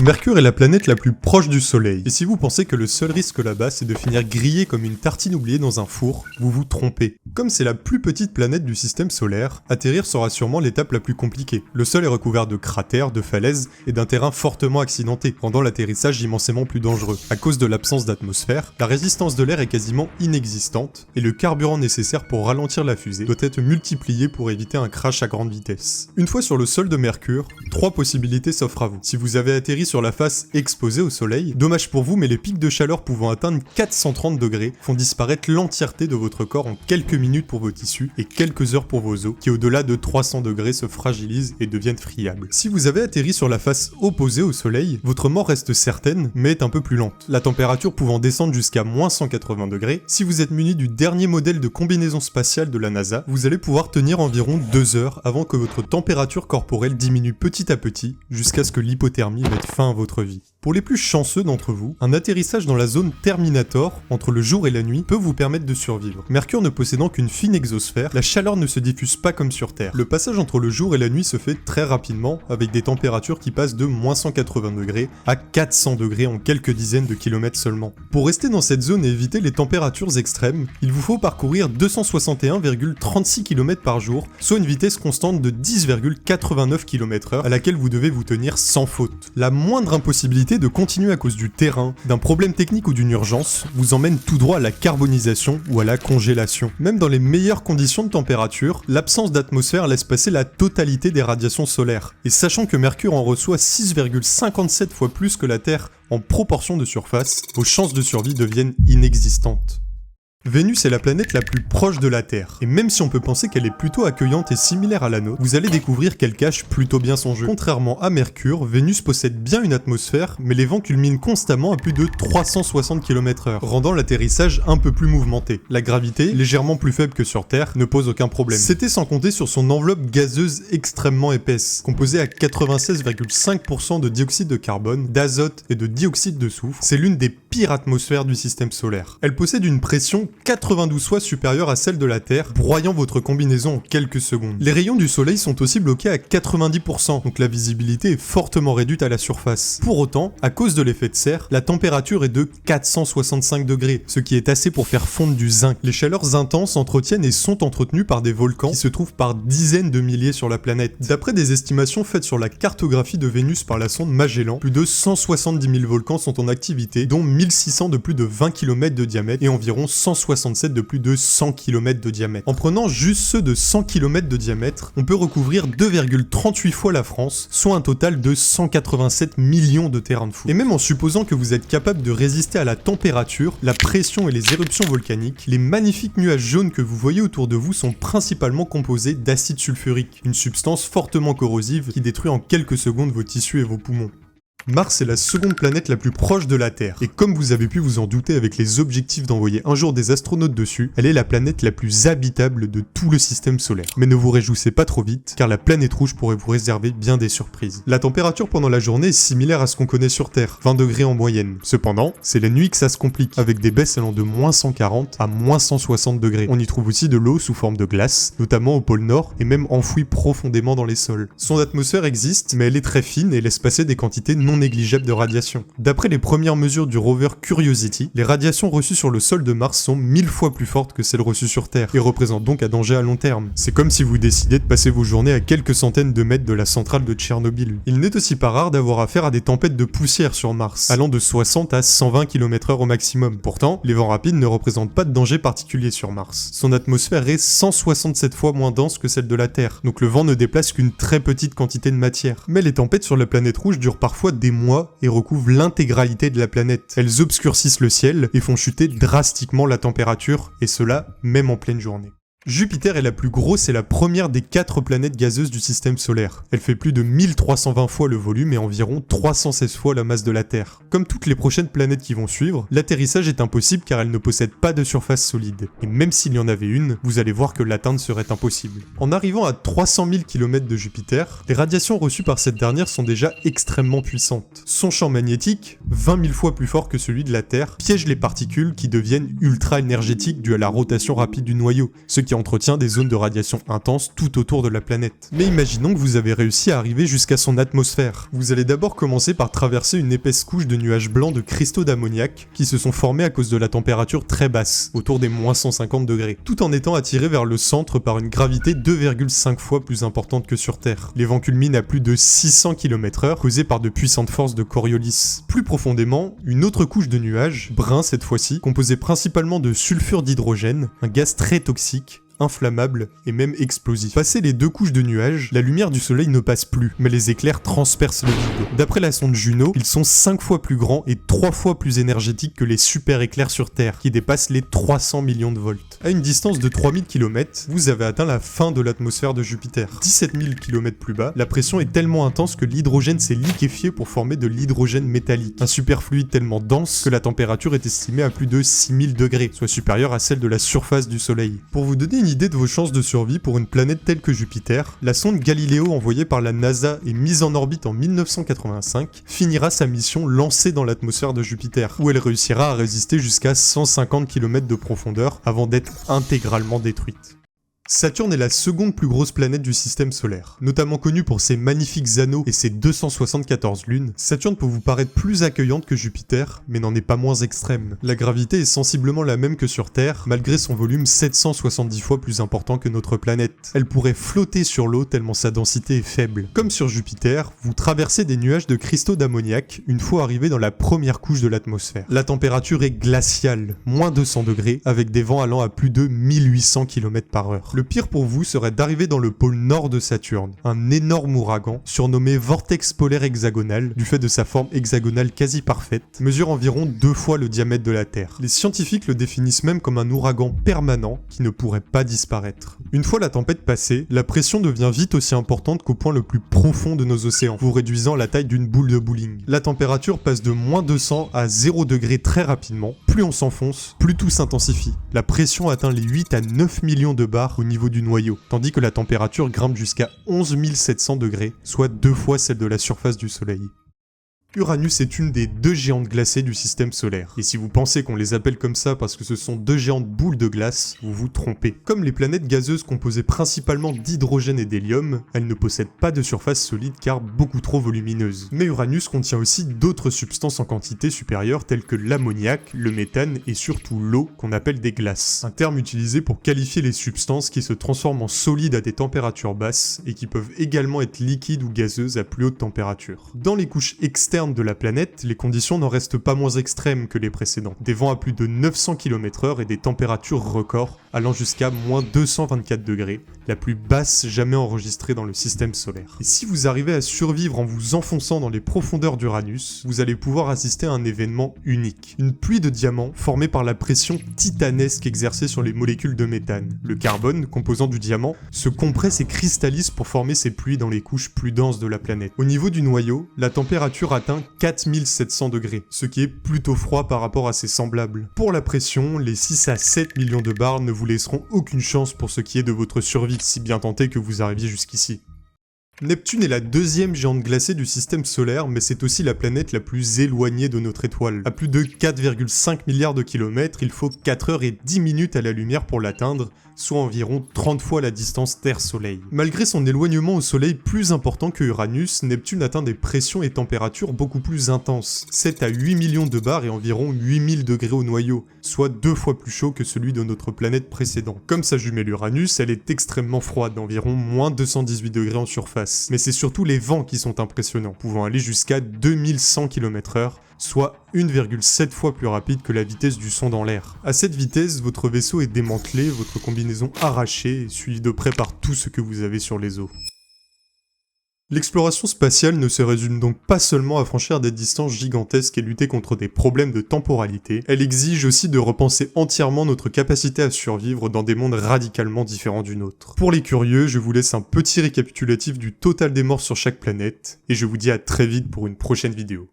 Mercure est la planète la plus proche du Soleil, et si vous pensez que le seul risque là-bas c'est de finir grillé comme une tartine oubliée dans un four, vous vous trompez. Comme c'est la plus petite planète du système solaire, atterrir sera sûrement l'étape la plus compliquée. Le sol est recouvert de cratères, de falaises et d'un terrain fortement accidenté, rendant l'atterrissage immensément plus dangereux. À cause de l'absence d'atmosphère, la résistance de l'air est quasiment inexistante, et le carburant nécessaire pour ralentir la fusée doit être multiplié pour éviter un crash à grande vitesse. Une fois sur le sol de Mercure, 3 possibilités s'offrent à vous. Si vous avez atterri sur la face exposée au soleil, dommage pour vous mais les pics de chaleur pouvant atteindre 430 degrés font disparaître l'entièreté de votre corps en quelques minutes pour vos tissus et quelques heures pour vos os qui au-delà de 300 degrés se fragilisent et deviennent friables. Si vous avez atterri sur la face opposée au soleil, votre mort reste certaine mais est un peu plus lente, la température pouvant descendre jusqu'à moins 180 degrés. Si vous êtes muni du dernier modèle de combinaison spatiale de la NASA, vous allez pouvoir tenir environ 2 heures avant que votre température corporelle diminue petit à petit jusqu'à ce que l'hypothermie mette fin à votre vie. Pour les plus chanceux d'entre vous, un atterrissage dans la zone Terminator, entre le jour et la nuit, peut vous permettre de survivre. Mercure ne possédant qu'une fine exosphère, la chaleur ne se diffuse pas comme sur Terre. Le passage entre le jour et la nuit se fait très rapidement, avec des températures qui passent de moins 180 degrés à 400 degrés en quelques dizaines de kilomètres seulement. Pour rester dans cette zone et éviter les températures extrêmes, il vous faut parcourir 261,36 km par jour, soit une vitesse constante de 10,89 km/h à laquelle vous devez vous tenir sans faute. La moindre impossibilité de continuer à cause du terrain, d'un problème technique ou d'une urgence vous emmène tout droit à la carbonisation ou à la congélation. Même dans les meilleures conditions de température, l'absence d'atmosphère laisse passer la totalité des radiations solaires. Et sachant que Mercure en reçoit 6,57 fois plus que la Terre en proportion de surface, vos chances de survie deviennent inexistantes. Vénus est la planète la plus proche de la Terre, et même si on peut penser qu'elle est plutôt accueillante et similaire à la nôtre, vous allez découvrir qu'elle cache plutôt bien son jeu. Contrairement à Mercure, Vénus possède bien une atmosphère, mais les vents culminent constamment à plus de 360 km/h, rendant l'atterrissage un peu plus mouvementé. La gravité, légèrement plus faible que sur Terre, ne pose aucun problème. C'était sans compter sur son enveloppe gazeuse extrêmement épaisse, composée à 96,5% de dioxyde de carbone, d'azote et de dioxyde de soufre. C'est l'une des pires atmosphères du système solaire. Elle possède une pression 92 fois supérieure à celle de la Terre, broyant votre combinaison en quelques secondes. Les rayons du soleil sont aussi bloqués à 90%, donc la visibilité est fortement réduite à la surface. Pour autant, à cause de l'effet de serre, la température est de 465 degrés, ce qui est assez pour faire fondre du zinc. Les chaleurs intenses entretiennent et sont entretenues par des volcans qui se trouvent par dizaines de milliers sur la planète. D'après des estimations faites sur la cartographie de Vénus par la sonde Magellan, plus de 170 000 volcans sont en activité, dont 1600 de plus de 20 km de diamètre et environ 167 de plus de 100 km de diamètre. En prenant juste ceux de 100 km de diamètre, on peut recouvrir 2,38 fois la France, soit un total de 187 millions de terrains de foot. Et même en supposant que vous êtes capable de résister à la température, la pression et les éruptions volcaniques, les magnifiques nuages jaunes que vous voyez autour de vous sont principalement composés d'acide sulfurique, une substance fortement corrosive qui détruit en quelques secondes vos tissus et vos poumons. Mars est la seconde planète la plus proche de la Terre, et comme vous avez pu vous en douter avec les objectifs d'envoyer un jour des astronautes dessus, elle est la planète la plus habitable de tout le système solaire. Mais ne vous réjouissez pas trop vite, car la planète rouge pourrait vous réserver bien des surprises. La température pendant la journée est similaire à ce qu'on connaît sur Terre, 20 degrés en moyenne. Cependant, c'est la nuit que ça se complique, avec des baisses allant de moins 140 à moins 160 degrés. On y trouve aussi de l'eau sous forme de glace, notamment au pôle Nord, et même enfouie profondément dans les sols. Son atmosphère existe, mais elle est très fine et laisse passer des quantités non négligeable de radiation. D'après les premières mesures du rover Curiosity, les radiations reçues sur le sol de Mars sont 1000 fois plus fortes que celles reçues sur Terre, et représentent donc un danger à long terme. C'est comme si vous décidiez de passer vos journées à quelques centaines de mètres de la centrale de Tchernobyl. Il n'est aussi pas rare d'avoir affaire à des tempêtes de poussière sur Mars, allant de 60 à 120 km/h au maximum. Pourtant, les vents rapides ne représentent pas de danger particulier sur Mars. Son atmosphère est 167 fois moins dense que celle de la Terre, donc le vent ne déplace qu'une très petite quantité de matière. Mais les tempêtes sur la planète rouge durent parfois des mois et recouvrent l'intégralité de la planète. Elles obscurcissent le ciel et font chuter drastiquement la température, et cela même en pleine journée. Jupiter est la plus grosse et la première des 4 planètes gazeuses du système solaire. Elle fait plus de 1320 fois le volume et environ 316 fois la masse de la Terre. Comme toutes les prochaines planètes qui vont suivre, l'atterrissage est impossible car elle ne possède pas de surface solide. Et même s'il y en avait une, vous allez voir que l'atteindre serait impossible. En arrivant à 300 000 km de Jupiter, les radiations reçues par cette dernière sont déjà extrêmement puissantes. Son champ magnétique, 20 000 fois plus fort que celui de la Terre, piège les particules qui deviennent ultra énergétiques dues à la rotation rapide du noyau, ce qui qui entretient des zones de radiation intense tout autour de la planète. Mais imaginons que vous avez réussi à arriver jusqu'à son atmosphère. Vous allez d'abord commencer par traverser une épaisse couche de nuages blancs de cristaux d'ammoniac qui se sont formés à cause de la température très basse, autour des moins 150 degrés, tout en étant attirés vers le centre par une gravité 2,5 fois plus importante que sur Terre. Les vents culminent à plus de 600 km/h, causés par de puissantes forces de Coriolis. Plus profondément, une autre couche de nuages, bruns cette fois-ci, composée principalement de sulfure d'hydrogène, un gaz très toxique, inflammable et même explosif. Passées les deux couches de nuages, la lumière du soleil ne passe plus, mais les éclairs transpercent le vide. D'après la sonde Juno, ils sont 5 fois plus grands et 3 fois plus énergétiques que les super éclairs sur Terre, qui dépassent les 300 millions de volts. À une distance de 3000 km, vous avez atteint la fin de l'atmosphère de Jupiter. 17 000 km plus bas, la pression est tellement intense que l'hydrogène s'est liquéfié pour former de l'hydrogène métallique, un superfluide tellement dense que la température est estimée à plus de 6000 degrés, soit supérieure à celle de la surface du Soleil. Pour vous donner une idée de vos chances de survie pour une planète telle que Jupiter, la sonde Galileo envoyée par la NASA et mise en orbite en 1985 finira sa mission lancée dans l'atmosphère de Jupiter, où elle réussira à résister jusqu'à 150 km de profondeur avant d'être intégralement détruite. Saturne est la seconde plus grosse planète du système solaire. Notamment connue pour ses magnifiques anneaux et ses 274 lunes, Saturne peut vous paraître plus accueillante que Jupiter, mais n'en est pas moins extrême. La gravité est sensiblement la même que sur Terre, malgré son volume 770 fois plus important que notre planète. Elle pourrait flotter sur l'eau tellement sa densité est faible. Comme sur Jupiter, vous traversez des nuages de cristaux d'ammoniac une fois arrivé dans la première couche de l'atmosphère. La température est glaciale, moins 200 degrés, avec des vents allant à plus de 1800 km/h. Le pire pour vous serait d'arriver dans le pôle nord de Saturne, un énorme ouragan, surnommé vortex polaire hexagonal, du fait de sa forme hexagonale quasi parfaite, mesure environ 2 fois le diamètre de la Terre. Les scientifiques le définissent même comme un ouragan permanent qui ne pourrait pas disparaître. Une fois la tempête passée, la pression devient vite aussi importante qu'au point le plus profond de nos océans, vous réduisant la taille d'une boule de bowling. La température passe de moins 200 à 0 degré très rapidement, plus on s'enfonce, plus tout s'intensifie. La pression atteint les 8 à 9 millions de bars au niveau du noyau, tandis que la température grimpe jusqu'à 11 700 degrés, soit 2 fois celle de la surface du Soleil. Uranus est une des 2 géantes glacées du système solaire. Et si vous pensez qu'on les appelle comme ça parce que ce sont 2 géantes boules de glace, vous vous trompez. Comme les planètes gazeuses composées principalement d'hydrogène et d'hélium, elles ne possèdent pas de surface solide car beaucoup trop volumineuse. Mais Uranus contient aussi d'autres substances en quantité supérieure telles que l'ammoniac, le méthane et surtout l'eau qu'on appelle des glaces. Un terme utilisé pour qualifier les substances qui se transforment en solides à des températures basses et qui peuvent également être liquides ou gazeuses à plus haute température. Dans les couches externes de la planète, les conditions n'en restent pas moins extrêmes que les précédents. Des vents à plus de 900 km/h et des températures records allant jusqu'à moins 224 degrés, la plus basse jamais enregistrée dans le système solaire. Et si vous arrivez à survivre en vous enfonçant dans les profondeurs d'Uranus, vous allez pouvoir assister à un événement unique. Une pluie de diamants formée par la pression titanesque exercée sur les molécules de méthane. Le carbone, composant du diamant, se compresse et cristallise pour former ces pluies dans les couches plus denses de la planète. Au niveau du noyau, la température atteint 4700 degrés, ce qui est plutôt froid par rapport à ses semblables. Pour la pression, les 6 à 7 millions de bars ne vous laisseront aucune chance pour ce qui est de votre survie, si bien tenté que vous arriviez jusqu'ici. Neptune est la 2e géante glacée du système solaire, mais c'est aussi la planète la plus éloignée de notre étoile. À plus de 4,5 milliards de kilomètres, il faut 4 heures et 10 minutes à la lumière pour l'atteindre, soit environ 30 fois la distance Terre-Soleil. Malgré son éloignement au Soleil plus important que Uranus, Neptune atteint des pressions et températures beaucoup plus intenses, 7 à 8 millions de bars et environ 8000 degrés au noyau, soit 2 fois plus chaud que celui de notre planète précédente. Comme sa jumelle Uranus, elle est extrêmement froide, d'environ moins 218 degrés en surface. Mais c'est surtout les vents qui sont impressionnants, pouvant aller jusqu'à 2100 km/h, soit 1,7 fois plus rapide que la vitesse du son dans l'air. À cette vitesse, votre vaisseau est démantelé, votre combinaison arrachée et suivi de près par tout ce que vous avez sur les os. L'exploration spatiale ne se résume donc pas seulement à franchir des distances gigantesques et lutter contre des problèmes de temporalité, elle exige aussi de repenser entièrement notre capacité à survivre dans des mondes radicalement différents du nôtre. Pour les curieux, je vous laisse un petit récapitulatif du total des morts sur chaque planète, et je vous dis à très vite pour une prochaine vidéo.